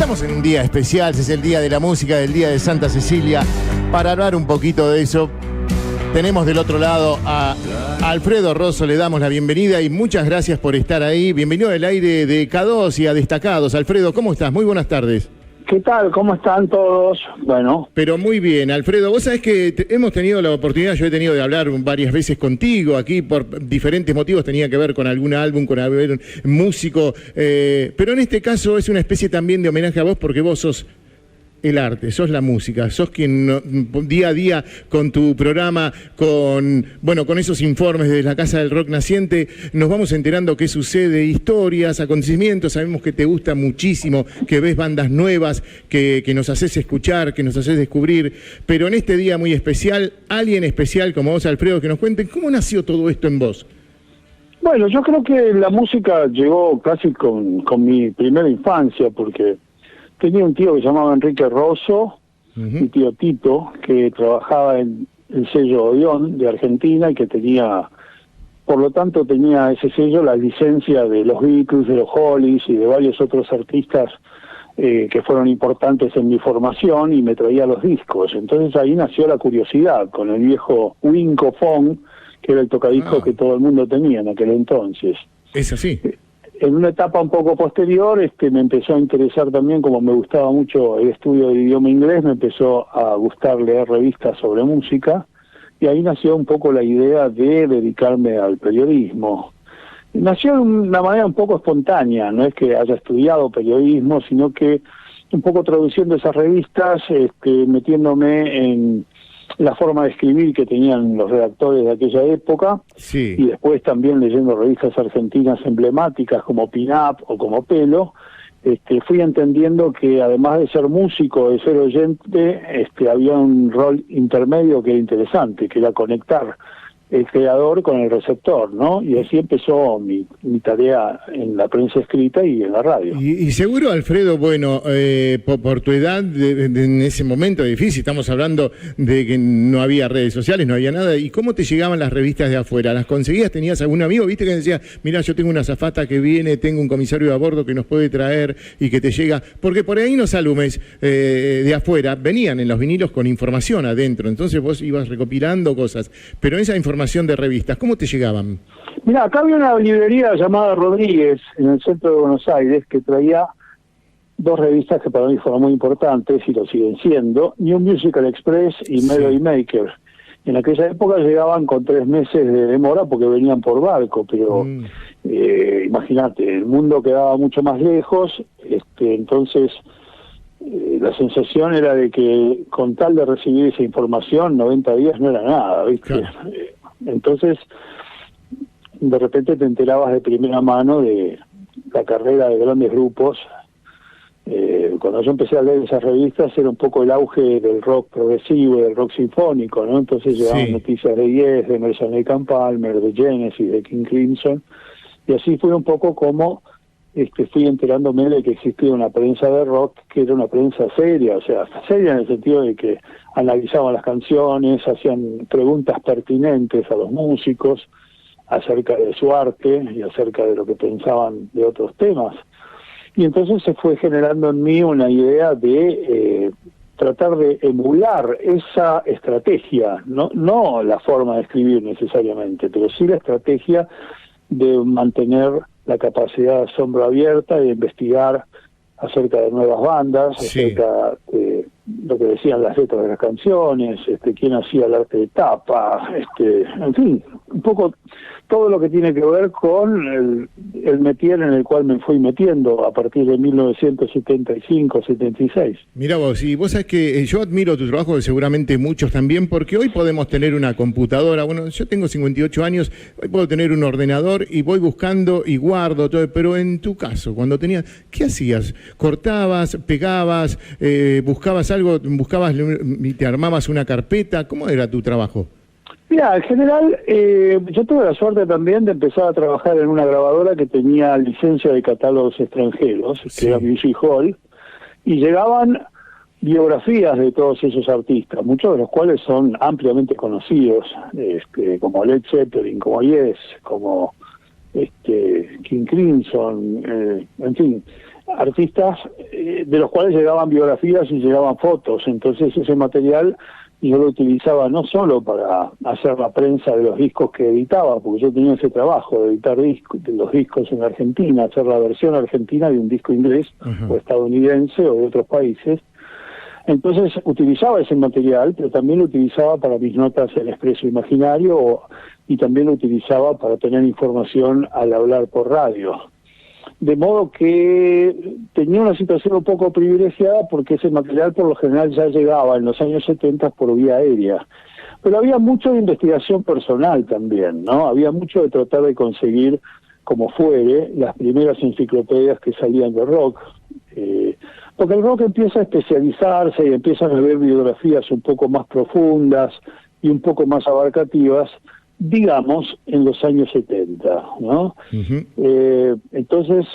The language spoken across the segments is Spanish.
estamos en un día especial, es el Día de la Música, el Día de Santa Cecilia. Para hablar un poquito de eso, tenemos del otro lado a Alfredo Rosso, le damos la bienvenida y muchas gracias por estar ahí. Bienvenido al aire de K2 y a Destacados. Alfredo, ¿cómo estás? Muy buenas tardes. ¿Qué tal? ¿Cómo están todos? Bueno. Pero muy bien, Alfredo. Vos sabés que hemos tenido la oportunidad, yo he tenido de hablar varias veces contigo aquí por diferentes motivos, tenía que ver con algún álbum, con algún músico, pero en este caso es una especie también de homenaje a vos porque vos sos el arte, sos la música, sos quien día a día con tu programa, con esos informes de la Casa del Rock Naciente, nos vamos enterando qué sucede, historias, acontecimientos, sabemos que te gusta muchísimo, que ves bandas nuevas, que nos haces escuchar, que nos haces descubrir, pero en este día muy especial, alguien especial como vos, Alfredo, que nos cuente cómo nació todo esto en vos. Bueno, yo creo que la música llegó casi con mi primera infancia, porque tenía un tío que se llamaba Enrique Rosso, mi tío Tito, que trabajaba en el sello Odeón de Argentina y que tenía, por lo tanto tenía ese sello la licencia de los Beatles, de los Hollies y de varios otros artistas que fueron importantes en mi formación y me traía los discos. Entonces ahí nació la curiosidad con el viejo Winco Phone, que era el tocadiscos que todo el mundo tenía en aquel entonces. ¿Es así? En una etapa un poco posterior, me empezó a interesar también, como me gustaba mucho el estudio de idioma inglés, me empezó a gustar leer revistas sobre música, y ahí nació un poco la idea de dedicarme al periodismo. Nació de una manera un poco espontánea, no es que haya estudiado periodismo, sino que un poco traduciendo esas revistas, metiéndome en la forma de escribir que tenían los redactores de aquella época, sí. Y después también leyendo revistas argentinas emblemáticas como Pin-Up o como Pelo, fui entendiendo que además de ser músico, de ser oyente, había un rol intermedio que era interesante, que era conectar el creador con el receptor, ¿no? Y así empezó mi tarea en la prensa escrita y en la radio. Y seguro, Alfredo, bueno, por tu edad, en ese momento difícil, estamos hablando de que no había redes sociales, no había nada, ¿y cómo te llegaban las revistas de afuera? ¿Las conseguías? ¿Tenías algún amigo, viste, que decía, mira, yo tengo una azafata que viene, tengo un comisario de a bordo que nos puede traer y que te llega? Porque por ahí los álbumes de afuera venían en los vinilos con información adentro, entonces vos ibas recopilando cosas, pero esa información de revistas, ¿cómo te llegaban? Mira, acá había una librería llamada Rodríguez en el centro de Buenos Aires que traía dos revistas que para mí fueron muy importantes y lo siguen siendo, New Musical Express y Melody Maker. En aquella época llegaban con 3 meses de demora porque venían por barco, pero imagínate, el mundo quedaba mucho más lejos, entonces la sensación era de que con tal de recibir esa información, 90 días no era nada, ¿viste? Claro. Entonces, de repente te enterabas de primera mano de la carrera de grandes grupos. Cuando yo empecé a leer esas revistas era un poco el auge del rock progresivo, del rock sinfónico, ¿no? Entonces llegaban noticias de Yes, de Emerson Lake and Palmer, de Genesis, de King Crimson, y así fue un poco como fui enterándome de que existía una prensa de rock que era una prensa seria, o sea, seria en el sentido de que analizaban las canciones, hacían preguntas pertinentes a los músicos acerca de su arte y acerca de lo que pensaban de otros temas. Y entonces se fue generando en mí una idea de tratar de emular esa estrategia, no la forma de escribir necesariamente, pero sí la estrategia de mantener la capacidad de asombro abierta, de investigar acerca de nuevas bandas, acerca de lo que decían las letras de las canciones, quién hacía el arte de tapa, en fin, un poco todo lo que tiene que ver con el métier en el cual me fui metiendo a partir de 1975-76. Mirá vos, y vos sabés que yo admiro tu trabajo, seguramente muchos también, porque hoy podemos tener una computadora, bueno, yo tengo 58 años, hoy puedo tener un ordenador y voy buscando y guardo todo, pero en tu caso, cuando tenías, ¿qué hacías? ¿Cortabas, pegabas, buscabas algo, y te armabas una carpeta? ¿Cómo era tu trabajo? Mira, en general, yo tuve la suerte también de empezar a trabajar en una grabadora que tenía licencia de catálogos extranjeros, que era Music Hall, y llegaban biografías de todos esos artistas, muchos de los cuales son ampliamente conocidos, como Led Zeppelin, como Yes, como King Crimson, en fin. artistas de los cuales llegaban biografías y llegaban fotos. Entonces ese material yo lo utilizaba no solo para hacer la prensa de los discos que editaba, porque yo tenía ese trabajo de editar los discos en Argentina, hacer la versión argentina de un disco inglés o estadounidense o de otros países. Entonces utilizaba ese material, pero también lo utilizaba para mis notas en Expreso Imaginario y también lo utilizaba para tener información al hablar por radio. De modo que tenía una situación un poco privilegiada porque ese material por lo general ya llegaba en los años 70 por vía aérea. Pero había mucho de investigación personal también, ¿no? Había mucho de tratar de conseguir, como fuere, las primeras enciclopedias que salían de rock. Porque el rock empieza a especializarse y empiezan a haber biografías un poco más profundas y un poco más abarcativas, digamos, en los años 70, ¿no? Entonces,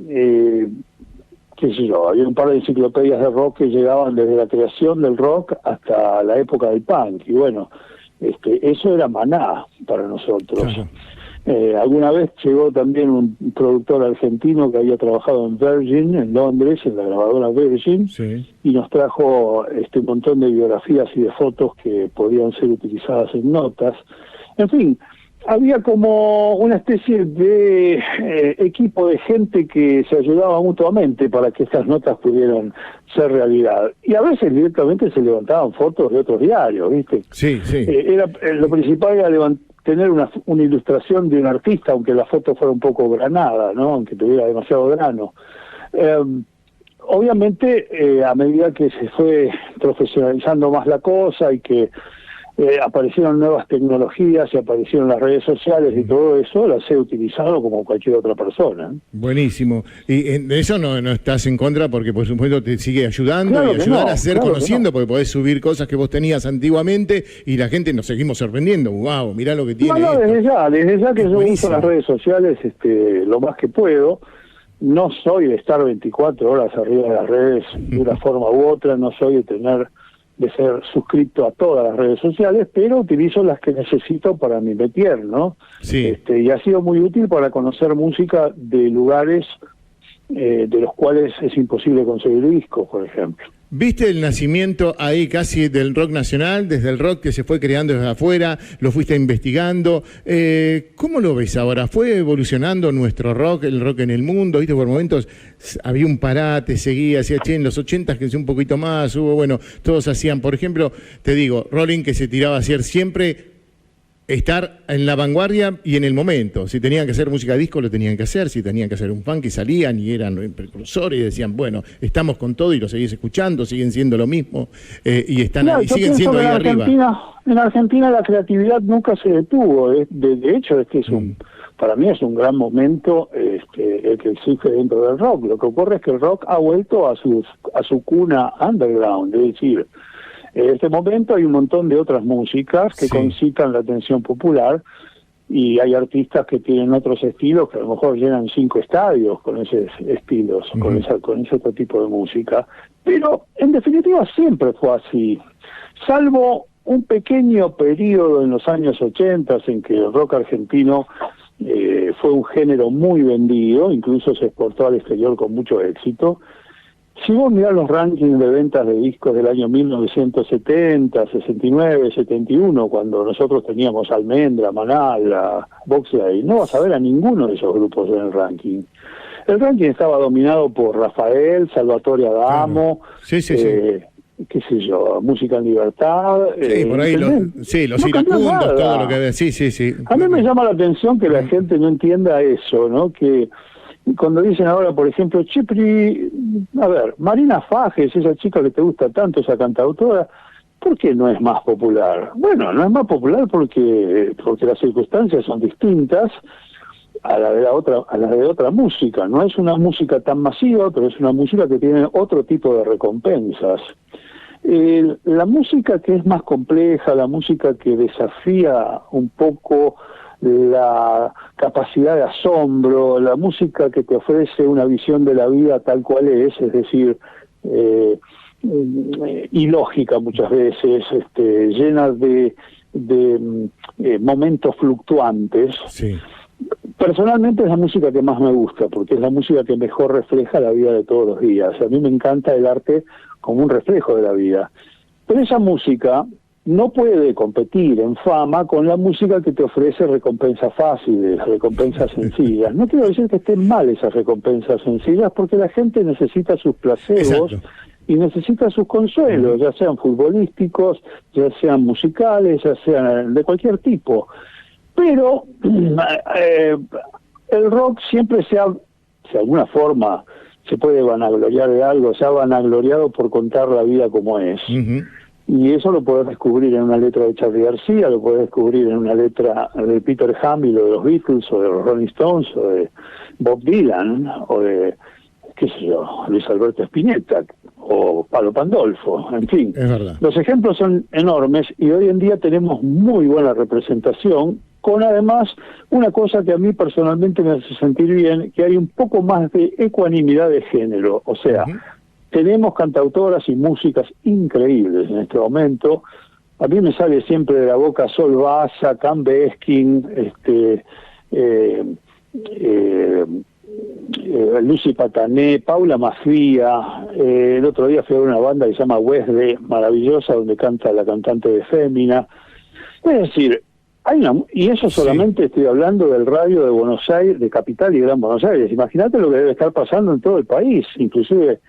qué sé yo, había un par de enciclopedias de rock que llegaban desde la creación del rock hasta la época del punk, y bueno, eso era maná para nosotros. Claro. Alguna vez llegó también un productor argentino que había trabajado en Virgin, en Londres, en la grabadora Virgin, y nos trajo un montón de biografías y de fotos que podían ser utilizadas en notas. En fin, había como una especie de equipo de gente que se ayudaba mutuamente para que estas notas pudieran ser realidad. Y a veces directamente se levantaban fotos de otros diarios, ¿viste? Sí. Lo principal era tener una ilustración de un artista, aunque la foto fuera un poco granada, ¿no? Aunque tuviera demasiado grano. Obviamente, a medida que se fue profesionalizando más la cosa y que aparecieron nuevas tecnologías y aparecieron las redes sociales y todo eso, las he utilizado como cualquier otra persona. Buenísimo. Y de eso no estás en contra porque por supuesto te sigue ayudando y ayudar a seguir conociendo, porque podés subir cosas que vos tenías antiguamente y la gente nos seguimos sorprendiendo. ¡Wow! Mirá lo que tiene. No, desde ya que yo uso las redes sociales lo más que puedo. No soy de estar 24 horas arriba de las redes de una forma u otra, no soy de ser suscrito a todas las redes sociales, pero utilizo las que necesito para mi métier, ¿no? Sí. Y ha sido muy útil para conocer música de lugares de los cuales es imposible conseguir discos, por ejemplo. ¿Viste el nacimiento ahí casi del rock nacional, desde el rock que se fue creando desde afuera, lo fuiste investigando? ¿Cómo lo ves ahora? ¿Fue evolucionando nuestro rock, el rock en el mundo? ¿Viste? Por momentos había un parate, seguía, decía, en los 80 que un poquito más, todos hacían, por ejemplo, te digo, Rolling que se tiraba a hacer siempre estar en la vanguardia y en el momento. Si tenían que hacer música disco, lo tenían que hacer. Si tenían que hacer un funk, y salían y eran precursores y decían, bueno, estamos con todo y lo seguís escuchando, siguen siendo lo mismo y están ahí, siguen siendo ahí arriba. En Argentina la creatividad nunca se detuvo. De hecho, para mí es un gran momento el que existe dentro del rock. Lo que ocurre es que el rock ha vuelto a su cuna underground, es decir, en este momento hay un montón de otras músicas que concitan la atención popular y hay artistas que tienen otros estilos que a lo mejor llenan 5 estadios con esos estilos, con ese otro tipo de música. Pero en definitiva siempre fue así, salvo un pequeño periodo en los años 80 en que el rock argentino fue un género muy vendido, incluso se exportó al exterior con mucho éxito. Si vos mirás los rankings de ventas de discos del año 1970, 69, 71, cuando nosotros teníamos Almendra, Manal, Boxley, no vas a ver a ninguno de esos grupos en el ranking. El ranking estaba dominado por Rafael, Salvatore Adamo, qué sé yo, Música en Libertad. Por ahí los iracundos, todo lo que había. Sí. A mí me llama la atención que la gente no entienda eso, ¿no? Que cuando dicen ahora, por ejemplo, a ver, Marina Fajes, esa chica que te gusta tanto, esa cantautora, ¿por qué no es más popular? Bueno, no es más popular porque las circunstancias son distintas a la de otra música. No es una música tan masiva, pero es una música que tiene otro tipo de recompensas. La música que es más compleja, la música que desafía un poco la capacidad de asombro, la música que te ofrece una visión de la vida tal cual es decir, ilógica muchas veces, llena de momentos fluctuantes. Personalmente es la música que más me gusta, porque es la música que mejor refleja la vida de todos los días. A mí me encanta el arte como un reflejo de la vida. Pero esa música no puede competir en fama con la música que te ofrece recompensas fáciles, recompensas sencillas. No quiero decir que estén mal esas recompensas sencillas, porque la gente necesita sus placebos. Exacto. Y necesita sus consuelos, ya sean futbolísticos, ya sean musicales, ya sean de cualquier tipo. Pero el rock siempre si de alguna forma se puede vanagloriar de algo, se ha vanagloriado por contar la vida como es. Y eso lo podés descubrir en una letra de Charly García, lo podés descubrir en una letra de Peter Hamill, o de los Beatles, o de los Rolling Stones, o de Bob Dylan, o de, qué sé yo, Luis Alberto Spinetta, o Palo Pandolfo, en fin. Es verdad. Los ejemplos son enormes y hoy en día tenemos muy buena representación, con además una cosa que a mí personalmente me hace sentir bien, que hay un poco más de ecuanimidad de género, o sea, tenemos cantautoras y músicas increíbles en este momento. A mí me sale siempre de la boca Sol Baza, Cam Beskin, Lucy Patané, Paula Mafia. El otro día fui a una banda que se llama Wesley, maravillosa, donde canta la cantante de Fémina. Es decir, y eso solamente estoy hablando del radio de Buenos Aires, de Capital y Gran Buenos Aires. Imagínate lo que debe estar pasando en todo el país, inclusive,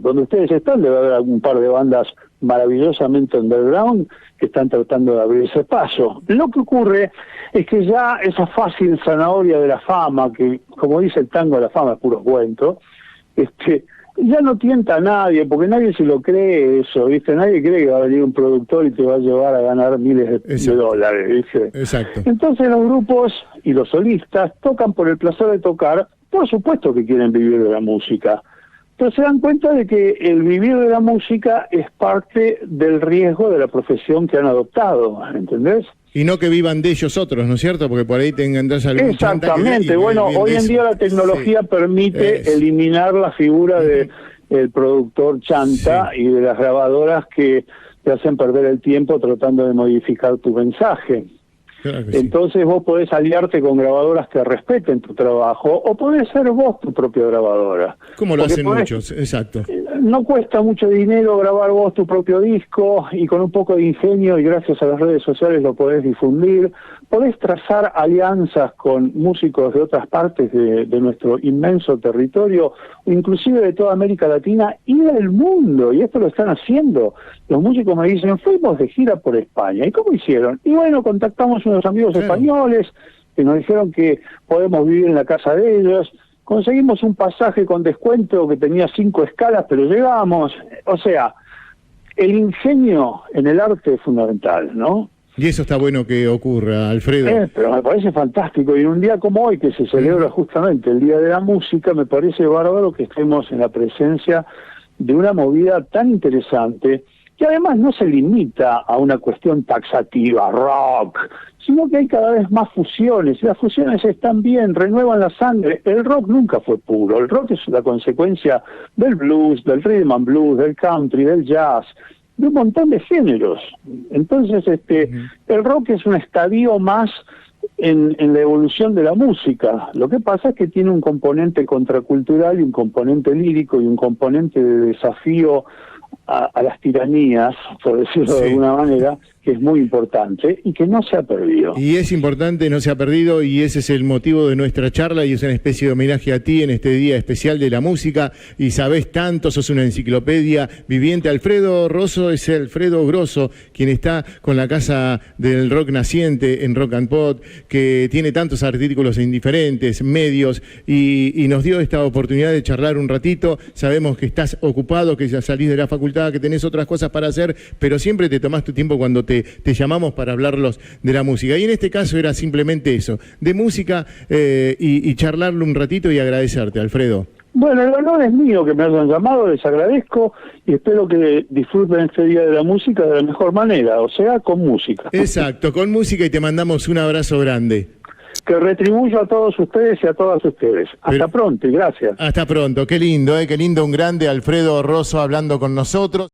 donde ustedes están debe haber algún par de bandas maravillosamente underground que están tratando de abrirse paso. Lo que ocurre es que ya esa fácil zanahoria de la fama, que como dice el tango, la fama es puro cuento, ya no tienta a nadie, porque nadie se lo cree eso, ¿viste? Nadie cree que va a venir un productor y te va a llevar a ganar miles de dólares, ¿viste? Exacto. Entonces los grupos y los solistas tocan por el placer de tocar, por supuesto que quieren vivir de la música, pero se dan cuenta de que el vivir de la música es parte del riesgo de la profesión que han adoptado, ¿entendés? Y no que vivan de ellos otros, ¿no es cierto? Porque por ahí tendrás algún Exactamente. Bueno, hoy en día la tecnología permite eliminar la figura de el productor chanta y de las grabadoras que te hacen perder el tiempo tratando de modificar tu mensaje. Claro que entonces vos podés aliarte con grabadoras que respeten tu trabajo, o podés ser vos tu propia grabadora. Como lo hacen muchos, exacto. No cuesta mucho dinero grabar vos tu propio disco, y con un poco de ingenio y gracias a las redes sociales lo podés difundir. Podés trazar alianzas con músicos de otras partes de nuestro inmenso territorio, inclusive de toda América Latina y del mundo, y esto lo están haciendo. Los músicos me dicen, fuimos de gira por España. ¿Y cómo hicieron? Y bueno, contactamos a unos amigos españoles que nos dijeron que podemos vivir en la casa de ellos. Conseguimos un pasaje con descuento que tenía 5 escalas, pero llegamos. O sea, el ingenio en el arte es fundamental, ¿no? Y eso está bueno que ocurra, Alfredo. Pero me parece fantástico. Y en un día como hoy, que se celebra justamente el Día de la Música, me parece bárbaro que estemos en la presencia de una movida tan interesante, que además no se limita a una cuestión taxativa, rock, sino que hay cada vez más fusiones, y las fusiones están bien, renuevan la sangre. El rock nunca fue puro, el rock es la consecuencia del blues, del rhythm and blues, del country, del jazz, de un montón de géneros. Entonces, el rock es un estadio más en la evolución de la música. Lo que pasa es que tiene un componente contracultural y un componente lírico y un componente de desafío a las tiranías, por decirlo de alguna manera, que es muy importante y que no se ha perdido. Y es importante, no se ha perdido, y ese es el motivo de nuestra charla, y es una especie de homenaje a ti en este día especial de la música, y sabés tanto, sos una enciclopedia viviente. Alfredo Rosso es Alfredo Grosso, quien está con la Casa del Rock Naciente en Rock and Pop, que tiene tantos artículos en diferentes medios, y nos dio esta oportunidad de charlar un ratito. Sabemos que estás ocupado, que ya salís de la facultad, que tenés otras cosas para hacer, pero siempre te tomás tu tiempo cuando te llamamos para hablarlos de la música. Y en este caso era simplemente eso, de música, y charlarlo un ratito y agradecerte, Alfredo. Bueno, el honor es mío que me hayan llamado, les agradezco y espero que disfruten este Día de la Música de la mejor manera, o sea, con música. Exacto, con música, y te mandamos un abrazo grande. Que retribuyo a todos ustedes y a todas ustedes. Hasta pronto y gracias. Hasta pronto, qué lindo, un grande Alfredo Rosso hablando con nosotros.